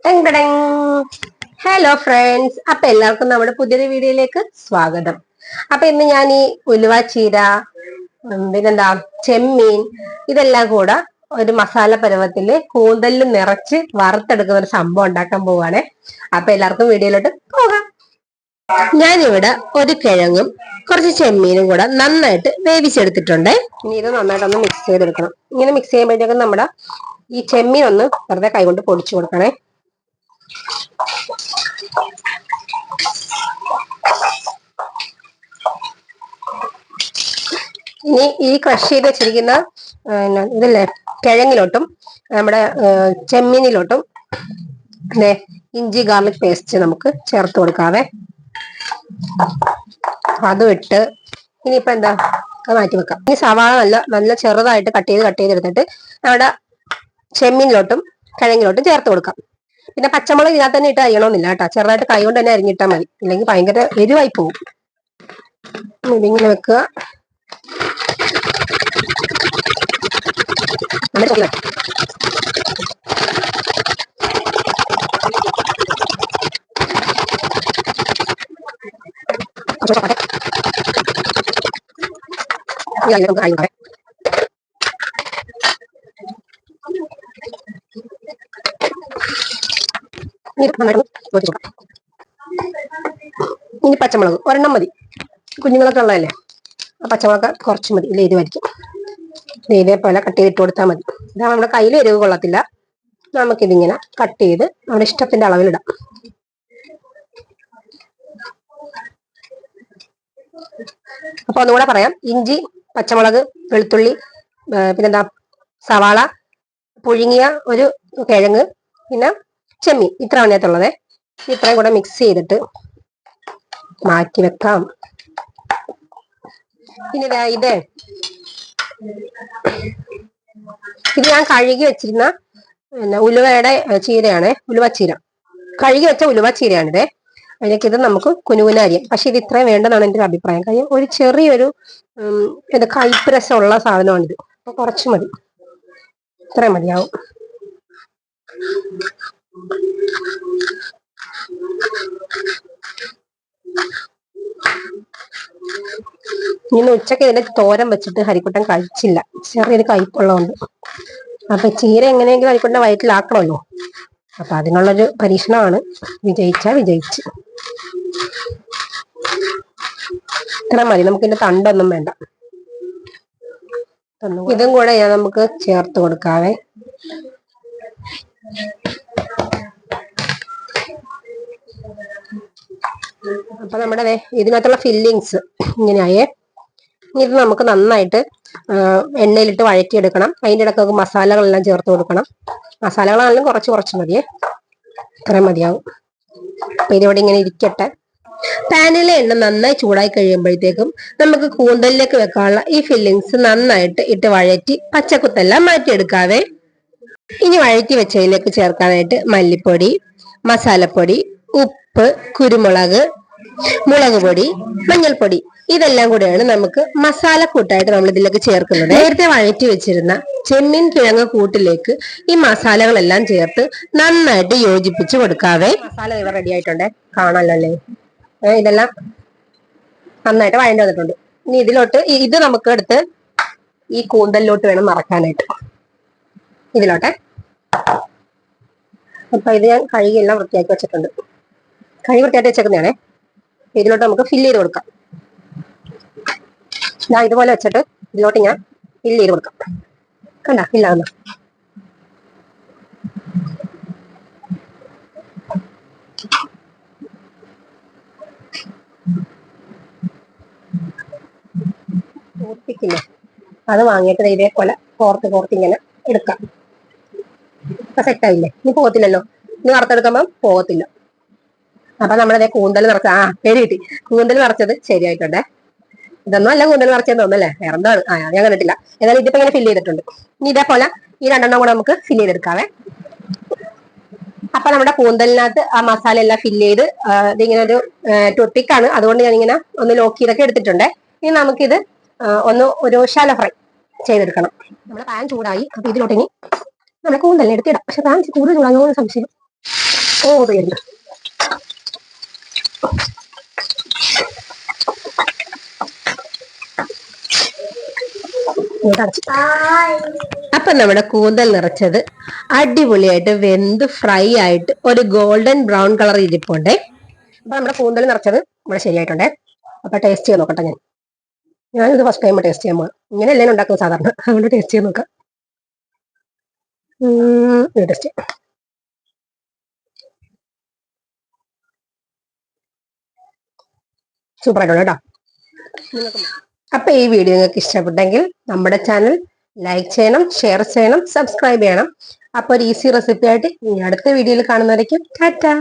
ടെങ് ടെങ്. Hello friends, അപ്പൊ എല്ലാവർക്കും നമ്മുടെ പുതിയൊരു വീഡിയോയിലേക്ക് സ്വാഗതം. അപ്പൊ ഇന്ന് ഞാൻ ഈ ഉലുവ ചീര, പിന്നെന്താ ചെമ്മീൻ, ഇതെല്ലാം കൂടെ ഒരു മസാല പരുവത്തില് കൂന്തലിൽ നിറച്ച് വറുത്തെടുക്കുന്ന ഒരു സംഭവം ഉണ്ടാക്കാൻ പോവാണ്. അപ്പൊ എല്ലാവർക്കും വീഡിയോയിലോട്ട് പോകാം. ഞാനിവിടെ ഒരു കിഴങ്ങും കുറച്ച് ചെമ്മീനും കൂടെ നന്നായിട്ട് വേവിച്ചെടുത്തിട്ടുണ്ട്. ഇനി ഇത് നന്നായിട്ടൊന്ന് മിക്സ് ചെയ്തെടുക്കണം. ഇങ്ങനെ മിക്സ് ചെയ്യുമ്പോഴത്തേക്കും നമ്മുടെ ഈ ചെമ്മീൻ ഒന്ന് വെറുതെ കൈകൊണ്ട് പൊടിച്ചു കൊടുക്കണേ. ഇനി ഈ ക്രഷ് ചെയ്ത് വെച്ചിരിക്കുന്ന ഇതില്ലേ കിഴങ്ങിലോട്ടും നമ്മുടെ ചെമ്മീനിലോട്ടും ഇഞ്ചി ഗാർലിക് പേസ്റ്റ് നമുക്ക് ചേർത്ത് കൊടുക്കാവേ. അതും ഇട്ട് ഇനിയിപ്പോ എന്താ മാറ്റി വെക്കാം. ഈ സവാള നല്ല നല്ല ചെറുതായിട്ട് കട്ട് ചെയ്തെടുത്തിട്ട് നമ്മുടെ ചെമ്മീനിലോട്ടും കിഴങ്ങിലോട്ടും ചേർത്ത് കൊടുക്കാം. പിന്നെ പച്ചമുളക് ഇതിനകത്ത് തന്നെ ഇട്ട് അരിയണമെന്നില്ല കേട്ടോ, ചെറുതായിട്ട് കൈ കൊണ്ട് തന്നെ അരിഞ്ഞിട്ടാൽ മതി, ഇല്ലെങ്കിൽ ഭയങ്കര എരിവായി പോകും. ഇതിങ്ങനെ വെക്കുക. ഇനി പച്ചമുളക് ഒരെണ്ണം മതി, കുഞ്ഞുങ്ങളൊക്കെ ഉള്ളതല്ലേ. ആ പച്ചമുളക് കുറച്ച് മതി, ഇല്ല എരിവായിരിക്കും. ഇതേപോലെ കട്ട് ചെയ്തിട്ട് കൊടുത്താൽ മതി. ഇതാ നമ്മുടെ കയ്യിൽ എരിവ് കൊള്ളത്തില്ല. നമുക്കിതിങ്ങനെ കട്ട് ചെയ്ത് നമ്മുടെ ഇഷ്ടത്തിന്റെ അളവിലിടാം. അപ്പൊ ഒന്നുകൂടെ പറയാം: ഇഞ്ചി, പച്ചമുളക്, വെളുത്തുള്ളി, പിന്നെന്താ സവാള, പുഴുങ്ങിയ ഒരു കിഴങ്ങ്, പിന്നെ ചെമ്മീൻ, ഇത്ര അതിനകത്തുള്ളത്. ഇത്രയും കൂടെ മിക്സ് ചെയ്തിട്ട് മാറ്റി വെക്കാം. ഇനി ഇത് ഞാൻ കഴുകി വെച്ചിരുന്ന ഉലുവയുടെ ചീരയാണ്, ഉലുവച്ചീര. കഴുകി വെച്ച ഉലുവച്ചീരയാണിത്. അതിലേക്ക് ഇത് നമുക്ക് കുനുകുന അരിയാം. പക്ഷെ ഇത് ഇത്രയും വേണ്ടെന്നാണ് എൻ്റെ ഒരു അഭിപ്രായം. കാര്യം ഒരു ചെറിയൊരു കയ്പ്പ് രസമുള്ള സാധനമാണിത്. അപ്പൊ കുറച്ച് മതി, ഇത്രയും മതിയാവും. ഇന്ന് ഉച്ചക്ക് ഇതിന്റെ തോരൻ വെച്ചിട്ട് ഹരിക്കുട്ടൻ കഴിച്ചില്ല, ചെറിയൊരു കയ്പുള്ളതുകൊണ്ട്. അപ്പൊ ചീര എങ്ങനെയെങ്കിലും ഹരിക്കുട്ടന്റെ വയറ്റിലാക്കണമല്ലോ. അപ്പൊ അതിനുള്ളൊരു പരീക്ഷണമാണ്. വിജയിച്ച് ഇത്ര മതി, നമുക്കിതിന്റെ തണ്ടൊന്നും വേണ്ട. ഇതും കൂടെ നമുക്ക് ചേർത്ത് കൊടുക്കാവേ. അപ്പൊ നമ്മുടെ ഇതിനകത്തുള്ള ഫില്ലിങ്സ് ഇങ്ങനെയായേ. ഇത് നമുക്ക് നന്നായിട്ട് എണ്ണയിലിട്ട് വഴറ്റിയെടുക്കണം. അതിൻ്റെ ഇടയ്ക്ക് മസാലകളെല്ലാം ചേർത്ത് കൊടുക്കണം. മസാലകളെല്ലാം കുറച്ച് മതിയേ, ഇത്രയും മതിയാവും. അപ്പൊ ഇതിവിടെ ഇങ്ങനെ ഇരിക്കട്ടെ. പാനിലെ എണ്ണ നന്നായി ചൂടായി കഴിയുമ്പോഴത്തേക്കും നമുക്ക് കൂന്തലിലേക്ക് വെക്കാനുള്ള ഈ ഫില്ലിങ്സ് നന്നായിട്ട് ഇട്ട് വഴറ്റി പച്ചക്കുത്തെല്ലാം മാറ്റിയെടുക്കാവേ. ഇനി വഴറ്റി വെച്ചതിലേക്ക് ചേർക്കാനായിട്ട് മല്ലിപ്പൊടി, മസാലപ്പൊടി, ഉപ്പ്, കുരുമുളക്, മുളക് പൊടി, മഞ്ഞൾപ്പൊടി, ഇതെല്ലാം കൂടെയാണ് നമുക്ക് മസാലക്കൂട്ടായിട്ട് നമ്മൾ ഇതിലേക്ക് ചേർക്കുന്നത്. നേരത്തെ വഴറ്റി വെച്ചിരുന്ന ചെമ്മീൻ കിഴങ്ങ് കൂട്ടിലേക്ക് ഈ മസാലകളെല്ലാം ചേർത്ത് നന്നായിട്ട് യോജിപ്പിച്ച് കൊടുക്കാവേ. മസാല ഇവ റെഡി ആയിട്ടുണ്ട്, കാണാനല്ലേ. ഇതെല്ലാം നന്നായിട്ട് വഴണ്ടി വന്നിട്ടുണ്ട്. ഇനി ഇതിലോട്ട് ഇത് നമുക്ക് എടുത്ത് ഈ കൂന്തലിലോട്ട് വേണം മറക്കാനായിട്ട്, ഇതിലോട്ടെ. അപ്പൊ ഇത് ഞാൻ കഴുകിയെല്ലാം വൃത്തിയാക്കി വെച്ചിട്ടുണ്ട്. വൃത്തിയാക്കി വെച്ചേക്കുന്നതാണേ. ഇതിലോട്ട് നമുക്ക് ഫില്ല് ചെയ്ത് കൊടുക്കാം. ഞാൻ ഇതുപോലെ വെച്ചിട്ട് ഇതിലോട്ട് ഞാൻ ഫില്ല് ചെയ്ത് കൊടുക്കാം. കണ്ട ഫില്ലാകുന്നു. ഓർപ്പിക്കില്ലേ, അത് വാങ്ങിയിട്ട് ഇതേപോലെ കോർത്ത് ഇങ്ങനെ എടുക്കാം. അപ്പൊ സെറ്റായില്ലേ? ഇനി പോകത്തില്ലല്ലോ, ഇനി വറുത്തെടുക്കുമ്പം പോകത്തില്ല. അപ്പൊ നമ്മളതേ കൂന്തൽ നിറച്ച പേര് കിട്ടി. കൂന്തൽ നിറച്ചത് ശരിയായിട്ടുണ്ടേ. ഇതൊന്നും അല്ല കൂന്തൽ നിറച്ചെന്ന് തോന്നുന്നല്ലേ, വേറെ എന്താണ്? ഞാൻ കണ്ടിട്ടില്ല. ഏതായാലും ഇതിപ്പോ ഇങ്ങനെ ഫില്ല് ചെയ്തിട്ടുണ്ട്. ഇനി ഇതേപോലെ ഈ രണ്ടെണ്ണം കൂടെ നമുക്ക് ഫില്ല് ചെയ്തെടുക്കാവേ. അപ്പൊ നമ്മുടെ കൂന്തലിനകത്ത് ആ മസാല എല്ലാം ഫില്ല് ചെയ്ത് ഇതിങ്ങനെ ഒരു ടൂത്ത്പിക്കാണ്, അതുകൊണ്ട് ഞാനിങ്ങനെ ഒന്ന് ലോക്ക് ചെയ്തൊക്കെ എടുത്തിട്ടുണ്ട്. ഇനി നമുക്കിത് ഒരു ശാലോ ഫ്രൈ ചെയ്തെടുക്കണം. നമ്മുടെ പാൻ ചൂടായി. അപ്പൊ ഇതിലോട്ട് ഇനി നമ്മുടെ കൂന്തലിനെ എടുത്തിടാം. പക്ഷെ പാൻ കൂടുതൽ ചൂടായോ എന്ന് സംശയം. ഓ തീർന്നു. അപ്പൊ നമ്മുടെ കൂന്തൽ നിറച്ചത് അടിപൊളിയായിട്ട് വെന്ത് ഫ്രൈ ആയിട്ട് ഒരു ഗോൾഡൻ ബ്രൗൺ കളർ ഇരിപ്പുണ്ടേ. അപ്പൊ നമ്മുടെ കൂന്തൽ നിറച്ചത് ഇവിടെ ശരിയായിട്ടുണ്ടേ. അപ്പൊ ടേസ്റ്റ് ചെയ്ത് നോക്കട്ടെ. ഞാനിത് ഫസ്റ്റ് ടൈം ടേസ്റ്റ് ചെയ്യാൻ പോകാം. ഇങ്ങനെ എല്ലാം ഉണ്ടാക്കും സാധാരണ, അതുകൊണ്ട് ടേസ്റ്റ് ചെയ്ത് നോക്കാം. ടേസ്റ്റ് സൂപ്പർ ആയിട്ടുള്ള കേട്ടോ. അപ്പൊ ഈ വീഡിയോ നിങ്ങൾക്ക് ഇഷ്ടപ്പെട്ടെങ്കിൽ നമ്മുടെ ചാനൽ ലൈക്ക് ചെയ്യണം, ഷെയർ ചെയ്യണം, സബ്സ്ക്രൈബ് ചെയ്യണം. അപ്പൊ ഒരു ഈസി റെസിപ്പി ആയിട്ട് ഇനി അടുത്ത വീഡിയോയിൽ കാണുന്നവരേക്കും ടാറ്റാ.